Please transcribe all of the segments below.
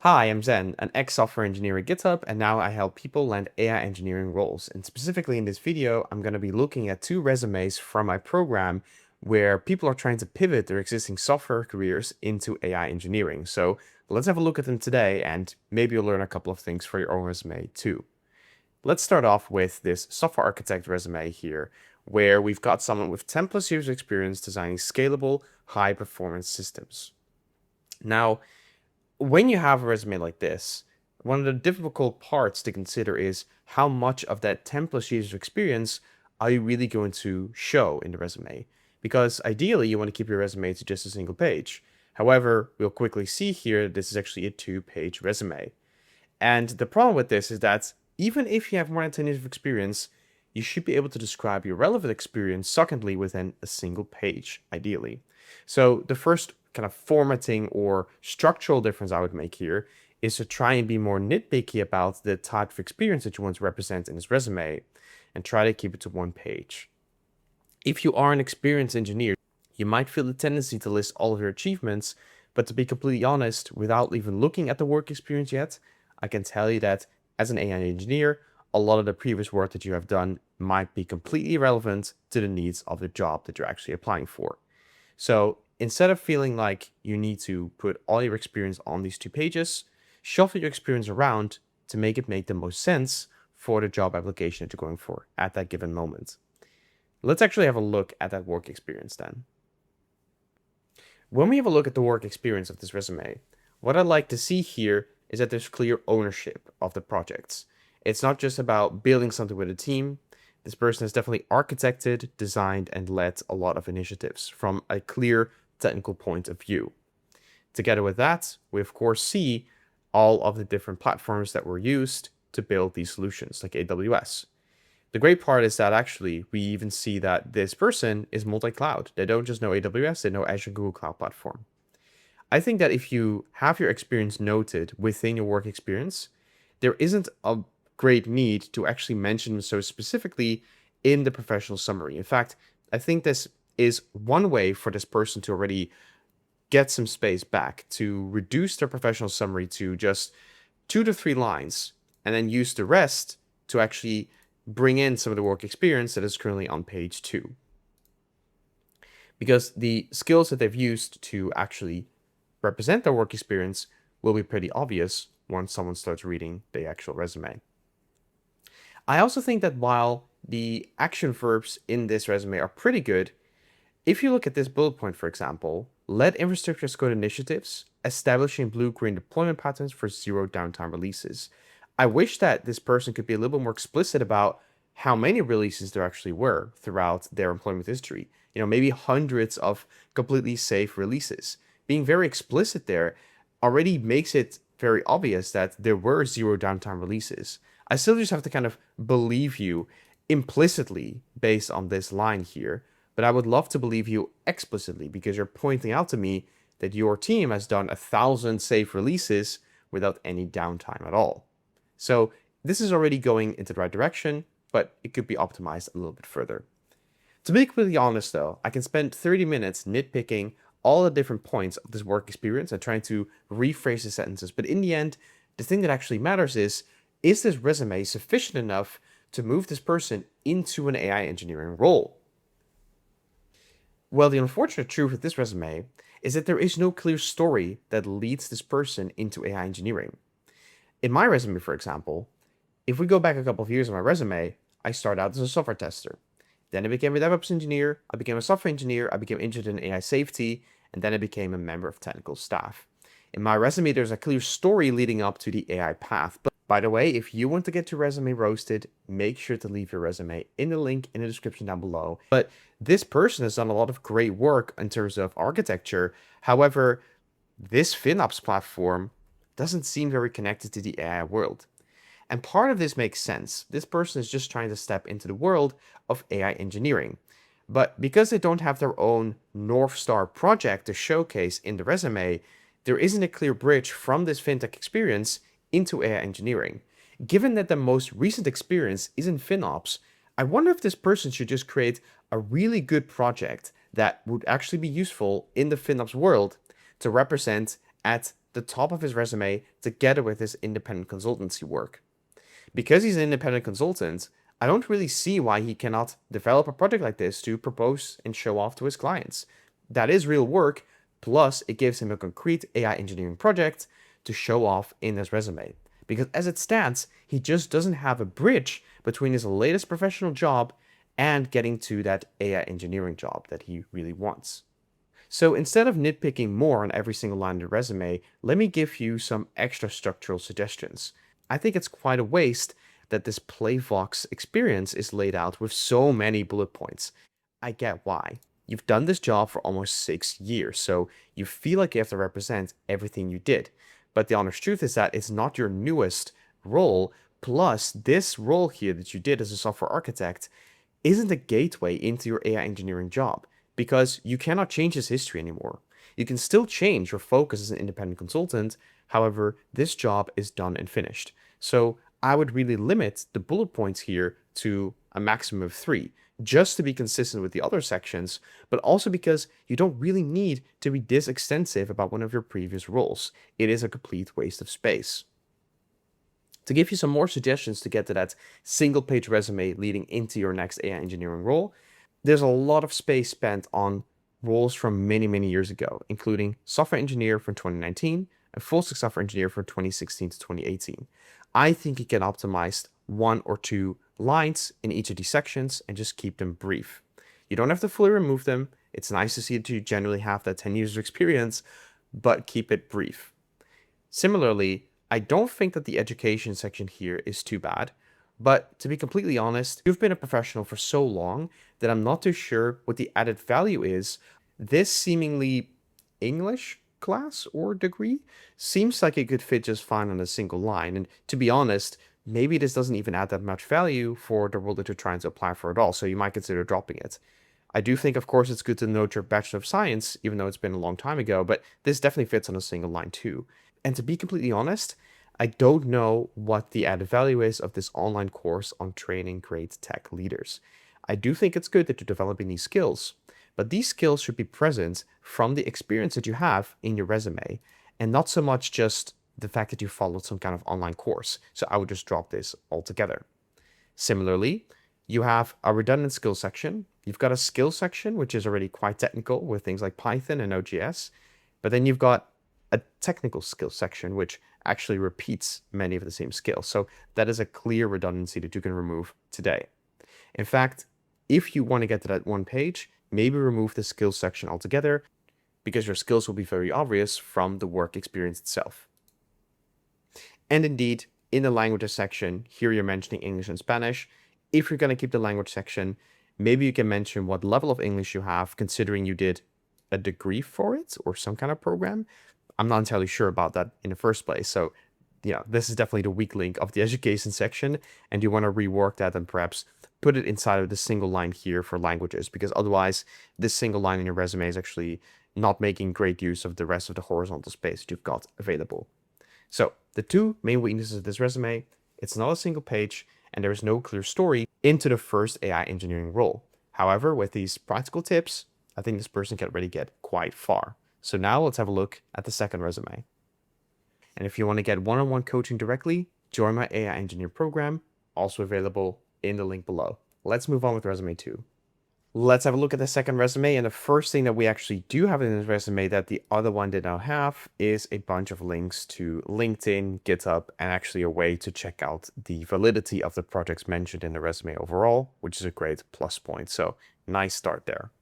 Hi, I'm Zen, an ex-software engineer at GitHub, and now I help people land AI engineering roles. And specifically in this video, I'm going to be looking at two resumes from my program where people are trying to pivot their existing software careers into AI engineering. So let's have a look at them today, and maybe you'll learn a couple of things for your own resume too. Let's start off with this software architect resume here, where we've got someone with 10 plus years of experience designing scalable, high-performance systems. Now, when you have a resume like this, one of the difficult parts to consider is how much of that 10 plus years of experience are you really going to show in the resume? Because ideally, you want to keep your resume to just a single page. However, we'll quickly see here this is actually a two-page resume. And the problem with this is that even if you have more than 10 years of experience, you should be able to describe your relevant experience succinctly within a single page, ideally. So the first kind of formatting or structural difference I would make here is to try and be more nitpicky about the type of experience that you want to represent in this resume and try to keep it to one page. If you are an experienced engineer, you might feel the tendency to list all of your achievements, but to be completely honest, without even looking at the work experience yet, I can tell you that as an AI engineer, a lot of the previous work that you have done might be completely irrelevant to the needs of the job that you're actually applying for. So instead of feeling like you need to put all your experience on these two pages, shuffle your experience around to make it make the most sense for the job application that you're going for at that given moment. Let's actually have a look at that work experience then. When we have a look at the work experience of this resume, what I'd like to see here is that there's clear ownership of the projects. It's not just about building something with a team. This person has definitely architected, designed, and led a lot of initiatives from a clear technical point of view. Together with that, we of course see all of the different platforms that were used to build these solutions, like AWS. The great part is that actually we even see that this person is multi-cloud. They don't just know AWS, they know Azure Google Cloud Platform. I think that if you have your experience noted within your work experience, there isn't a great need to actually mention them so specifically in the professional summary. In fact, I think this is one way for this person to already get some space back, to reduce their professional summary to just 2 to 3 lines, and then use the rest to actually bring in some of the work experience that is currently on page 2. Because the skills that they've used to actually represent their work experience will be pretty obvious once someone starts reading the actual resume. I also think that while the action verbs in this resume are pretty good, if you look at this bullet point, for example, led infrastructure as code initiatives, establishing blue-green deployment patterns for zero downtime releases. I wish that this person could be a little bit more explicit about how many releases there actually were throughout their employment history. Maybe hundreds of completely safe releases. Being very explicit there already makes it very obvious that there were zero downtime releases. I still just have to kind of believe you implicitly based on this line here, but I would love to believe you explicitly because you're pointing out to me that your team has done 1,000 safe releases without any downtime at all. So this is already going into the right direction, but it could be optimized a little bit further. To be completely honest though, I can spend 30 minutes nitpicking all the different points of this work experience and trying to rephrase the sentences, but in the end, the thing that actually matters is this resume sufficient enough to move this person into an AI engineering role? Well, the unfortunate truth with this resume is that there is no clear story that leads this person into AI engineering. In my resume, for example, if we go back a couple of years on my resume, I started out as a software tester. Then I became a DevOps engineer, I became a software engineer, I became interested in AI safety, and then I became a member of technical staff. In my resume, there's a clear story leading up to the AI path. But by the way, if you want to get your resume roasted, make sure to leave your resume in the link in the description down below. But this person has done a lot of great work in terms of architecture. However, this FinOps platform doesn't seem very connected to the AI world. And part of this makes sense. This person is just trying to step into the world of AI engineering. But because they don't have their own North Star project to showcase in the resume, there isn't a clear bridge from this fintech experience into AI engineering. Given that the most recent experience is in FinOps, I wonder if this person should just create a really good project that would actually be useful in the FinOps world to represent at the top of his resume together with his independent consultancy work. Because he's an independent consultant, I don't really see why he cannot develop a project like this to propose and show off to his clients. That is real work, plus it gives him a concrete AI engineering project to show off in his resume. Because as it stands, he just doesn't have a bridge between his latest professional job and getting to that AI engineering job that he really wants. So instead of nitpicking more on every single line in the resume, let me give you some extra structural suggestions. I think it's quite a waste that this Playvox experience is laid out with so many bullet points. I get why. You've done this job for almost 6 years, so you feel like you have to represent everything you did. But the honest truth is that it's not your newest role, plus this role here that you did as a software architect isn't a gateway into your AI engineering job, because you cannot change his history anymore. You can still change your focus as an independent consultant. However, this job is done and finished. So I would really limit the bullet points here to a maximum of 3, just to be consistent with the other sections, but also because you don't really need to be this extensive about one of your previous roles. It is a complete waste of space. To give you some more suggestions to get to that single page resume leading into your next AI engineering role, there's a lot of space spent on roles from many, many years ago, including software engineer from 2019 and full stack software engineer from 2016 to 2018. I think you can optimize 1 or 2 lines in each of these sections and just keep them brief. You don't have to fully remove them. It's nice to see that you generally have that 10 years of experience, but keep it brief. Similarly, I don't think that the education section here is too bad, but to be completely honest, you've been a professional for so long that I'm not too sure what the added value is. This seemingly English class or degree seems like it could fit just fine on a single line. And to be honest, maybe this doesn't even add that much value for the role that you're trying to apply for at all, so you might consider dropping it. I do think, of course, it's good to note your Bachelor of Science, even though it's been a long time ago, but this definitely fits on a single line too. And to be completely honest, I don't know what the added value is of this online course on training great tech leaders. I do think it's good that you're developing these skills, but these skills should be present from the experience that you have in your resume, and not so much just the fact that you followed some kind of online course. So I would just drop this altogether. Similarly, you have a redundant skill section. You've got a skill section, which is already quite technical with things like Python and Node.js, but then you've got a technical skill section, which actually repeats many of the same skills. So that is a clear redundancy that you can remove today. In fact, if you want to get to that one page, maybe remove the skills section altogether, because your skills will be very obvious from the work experience itself. And indeed, in the languages section, here you're mentioning English and Spanish. If you're going to keep the language section, maybe you can mention what level of English you have, considering you did a degree for it or some kind of program. I'm not entirely sure about that in the first place. So, this is definitely the weak link of the education section, and you want to rework that and perhaps put it inside of the single line here for languages, because otherwise this single line in your resume is actually not making great use of the rest of the horizontal space that you've got available. So the 2 main weaknesses of this resume: it's not a single page, and there is no clear story into the first AI engineering role. However, with these practical tips, I think this person can already get quite far. So now let's have a look at the second resume. And if you want to get one-on-one coaching directly, join my AI engineer program, also available in the link below. Let's move on with resume 2. Let's have a look at the second resume, and the first thing that we actually do have in this resume that the other one did not have is a bunch of links to LinkedIn, GitHub, and actually a way to check out the validity of the projects mentioned in the resume overall, which is a great plus point. So nice start there.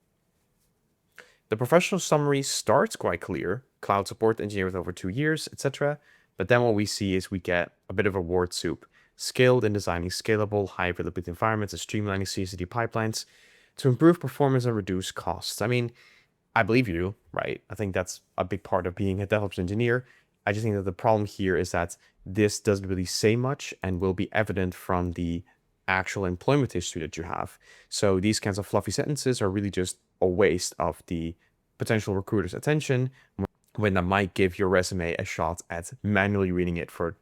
The professional summary starts quite clear: cloud support engineer with over 2 years, etc. But then what we see is we get a bit of a word soup: skilled in designing scalable, high availability environments and streamlining CI/CD pipelines to improve performance and reduce costs. I mean, I believe you, right? I think that's a big part of being a DevOps engineer. I just think that the problem here is that this doesn't really say much and will be evident from the actual employment history that you have. So these kinds of fluffy sentences are really just a waste of the potential recruiter's attention, when that might give your resume a shot at manually reading it for,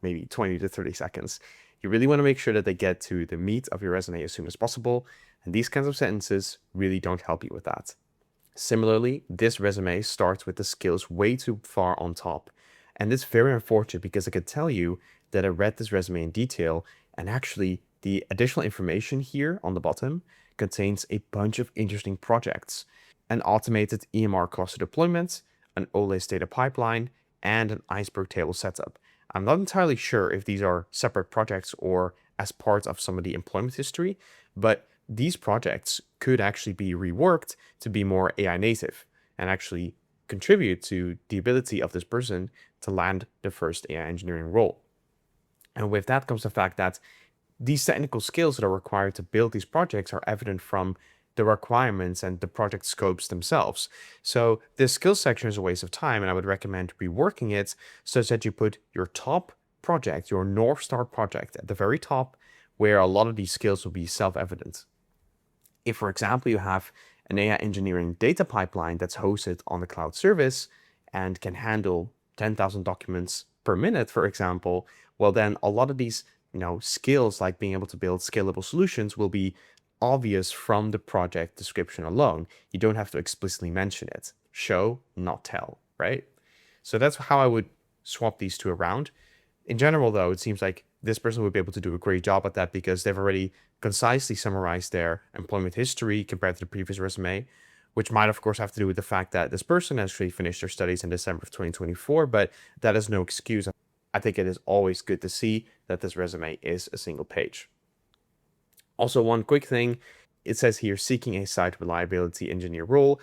maybe 20 to 30 seconds. You really want to make sure that they get to the meat of your resume as soon as possible, and these kinds of sentences really don't help you with that. Similarly, this resume starts with the skills way too far on top. And this is very unfortunate because I could tell you that I read this resume in detail, and actually the additional information here on the bottom contains a bunch of interesting projects: an automated EMR cluster deployment, an OLS data pipeline, and an iceberg table setup. I'm not entirely sure if these are separate projects or as part of some of the employment history, but these projects could actually be reworked to be more AI native and actually contribute to the ability of this person to land the first AI engineering role. And with that comes the fact that these technical skills that are required to build these projects are evident from the requirements and the project scopes themselves. So this skills section is a waste of time, and I would recommend reworking it such that you put your top project, your North Star project, at the very top, where a lot of these skills will be self-evident. If, for example, you have an AI engineering data pipeline that's hosted on the cloud service and can handle 10,000 documents per minute, for example, well, then a lot of these skills like being able to build scalable solutions will be obvious from the project description alone. You don't have to explicitly mention it. Show, not tell, right? So that's how I would swap these two around. In general, though, it seems like this person would be able to do a great job at that because they've already concisely summarized their employment history compared to the previous resume, which might, of course, have to do with the fact that this person actually finished their studies in December of 2024, but that is no excuse. I think it is always good to see that this resume is a single page. Also, one quick thing, it says here seeking a site reliability engineer role.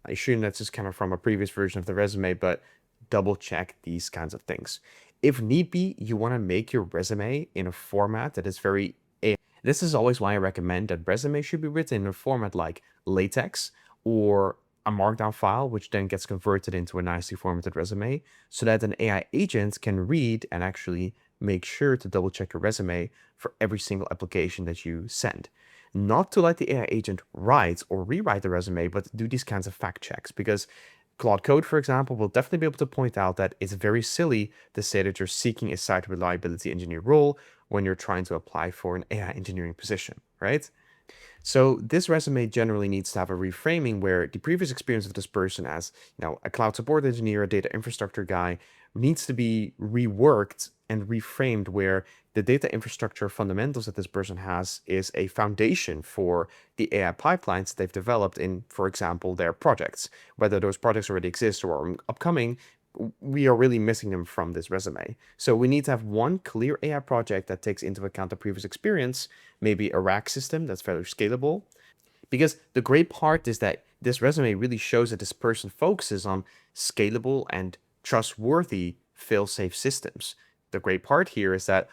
I assume that's just kind of from a previous version of the resume, but double check these kinds of things. If need be, you want to make your resume in a format that is very AI. This is always why I recommend that resume should be written in a format like LaTeX or a markdown file, which then gets converted into a nicely formatted resume so that an AI agent can read and actually make sure to double check your resume for every single application that you send. Not to let the AI agent write or rewrite the resume, but do these kinds of fact checks, because Claude Code, for example, will definitely be able to point out that it's very silly to say that you're seeking a site reliability engineer role when you're trying to apply for an AI engineering position, right? So this resume generally needs to have a reframing where the previous experience of this person as, a cloud support engineer, a data infrastructure guy, needs to be reworked and reframed where the data infrastructure fundamentals that this person has is a foundation for the AI pipelines that they've developed in, for example, their projects. Whether those projects already exist or are upcoming, we are really missing them from this resume. So we need to have one clear AI project that takes into account the previous experience, maybe a rack system that's fairly scalable. Because the great part is that this resume really shows that this person focuses on scalable and trustworthy fail-safe systems. The great part here is that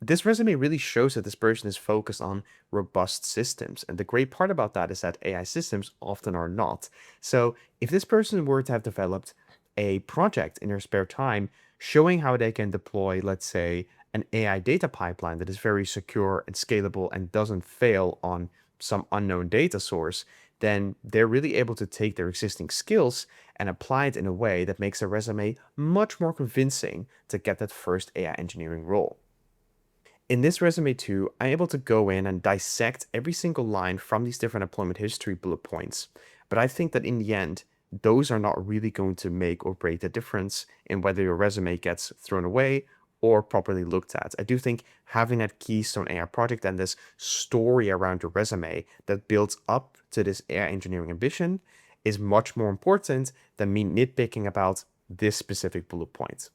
this resume really shows that this person is focused on robust systems. And the great part about that is that AI systems often are not. So if this person were to have developed a project in their spare time showing how they can deploy, let's say, an AI data pipeline that is very secure and scalable and doesn't fail on some unknown data source, then they're really able to take their existing skills and apply it in a way that makes a resume much more convincing to get that first AI engineering role. In this resume too, I'm able to go in and dissect every single line from these different employment history bullet points. But I think that in the end, those are not really going to make or break the difference in whether your resume gets thrown away or properly looked at. I do think having that Keystone AI project and this story around your resume that builds up to this AI engineering ambition is much more important than me nitpicking about this specific bullet point.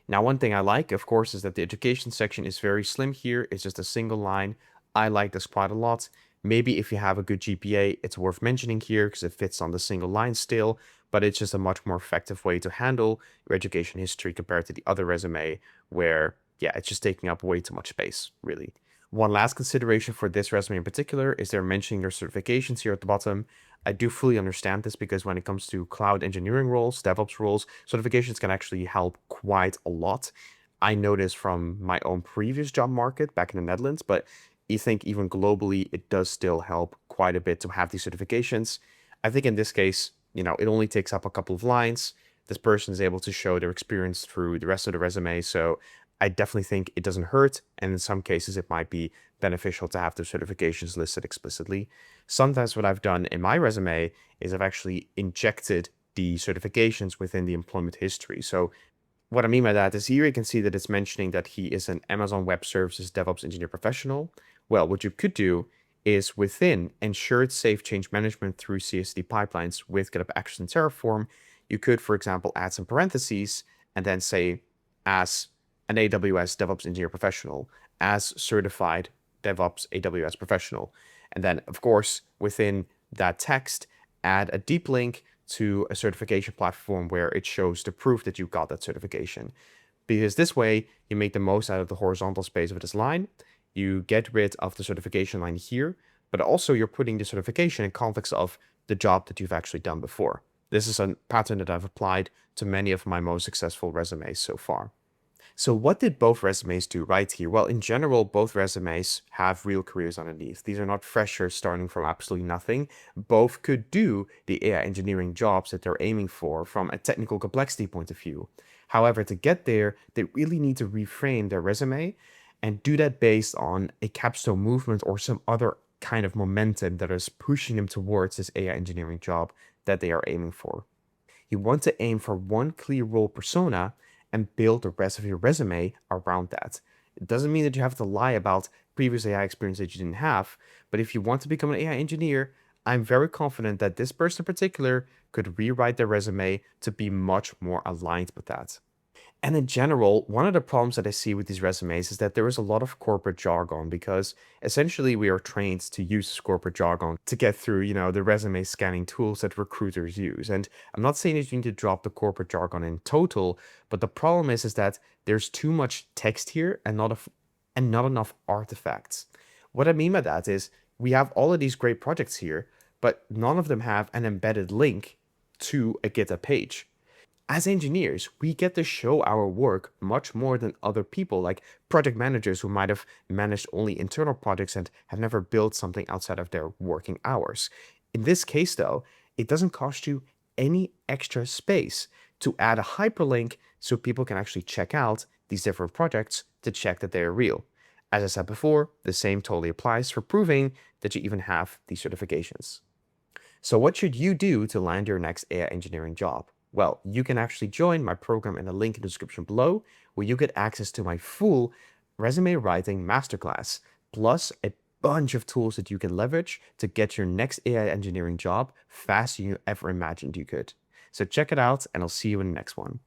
Now, one thing I like, of course, is that the education section is very slim here. It's just a single line. I like this quite a lot. Maybe if you have a good GPA, it's worth mentioning here because it fits on the single line still, but it's just a much more effective way to handle your education history compared to the other resume where, yeah, it's just taking up way too much space, really. One last consideration for this resume in particular is they're mentioning their certifications here at the bottom. I do fully understand this because when it comes to cloud engineering roles, DevOps roles, certifications can actually help quite a lot. I know this from my own previous job market back in the Netherlands, but I think even globally, it does still help quite a bit to have these certifications. I think in this case, it only takes up a couple of lines. This person is able to show their experience through the rest of the resume. So I definitely think it doesn't hurt. And in some cases, it might be beneficial to have the certifications listed explicitly. Sometimes what I've done in my resume is I've actually injected the certifications within the employment history. So What I mean by that is here you can see that it's mentioning that he is an Amazon Web Services DevOps engineer professional. Well, what you could do is within ensured safe change management through CI/CD pipelines with GitHub Actions and Terraform, you could, for example, add some parentheses and then say, as an AWS DevOps engineer professional, as certified DevOps AWS professional. And then, of course, within that text, add a deep link to a certification platform where it shows the proof that you got that certification. Because this way, you make the most out of the horizontal space of this line. You get rid of the certification line here, but also you're putting the certification in context of the job that you've actually done before. This is a pattern that I've applied to many of my most successful resumes so far. So what did both resumes do right here? Well, in general, both resumes have real careers underneath. These are not freshers starting from absolutely nothing. Both could do the AI engineering jobs that they're aiming for from a technical complexity point of view. However, to get there, they really need to reframe their resume and do that based on a capstone movement or some other kind of momentum that is pushing them towards this AI engineering job that they are aiming for. You want to aim for one clear role persona and build the rest of your resume around that. It doesn't mean that you have to lie about previous AI experience that you didn't have, but if you want to become an AI engineer, I'm very confident that this person in particular could rewrite their resume to be much more aligned with that. And in general, one of the problems that I see with these resumes is that there is a lot of corporate jargon because essentially we are trained to use this corporate jargon to get through, the resume scanning tools that recruiters use. And I'm not saying that you need to drop the corporate jargon in total, but the problem is that there's too much text here and not enough artifacts. What I mean by that is we have all of these great projects here, but none of them have an embedded link to a GitHub page. As engineers, we get to show our work much more than other people, like project managers who might have managed only internal projects and have never built something outside of their working hours. In this case, though, it doesn't cost you any extra space to add a hyperlink so people can actually check out these different projects to check that they are real. As I said before, the same totally applies for proving that you even have these certifications. So what should you do to land your next AI engineering job? Well, you can actually join my program in the link in the description below, where you get access to my full resume writing masterclass, plus a bunch of tools that you can leverage to get your next AI engineering job faster than you ever imagined you could. So check it out, and I'll see you in the next one.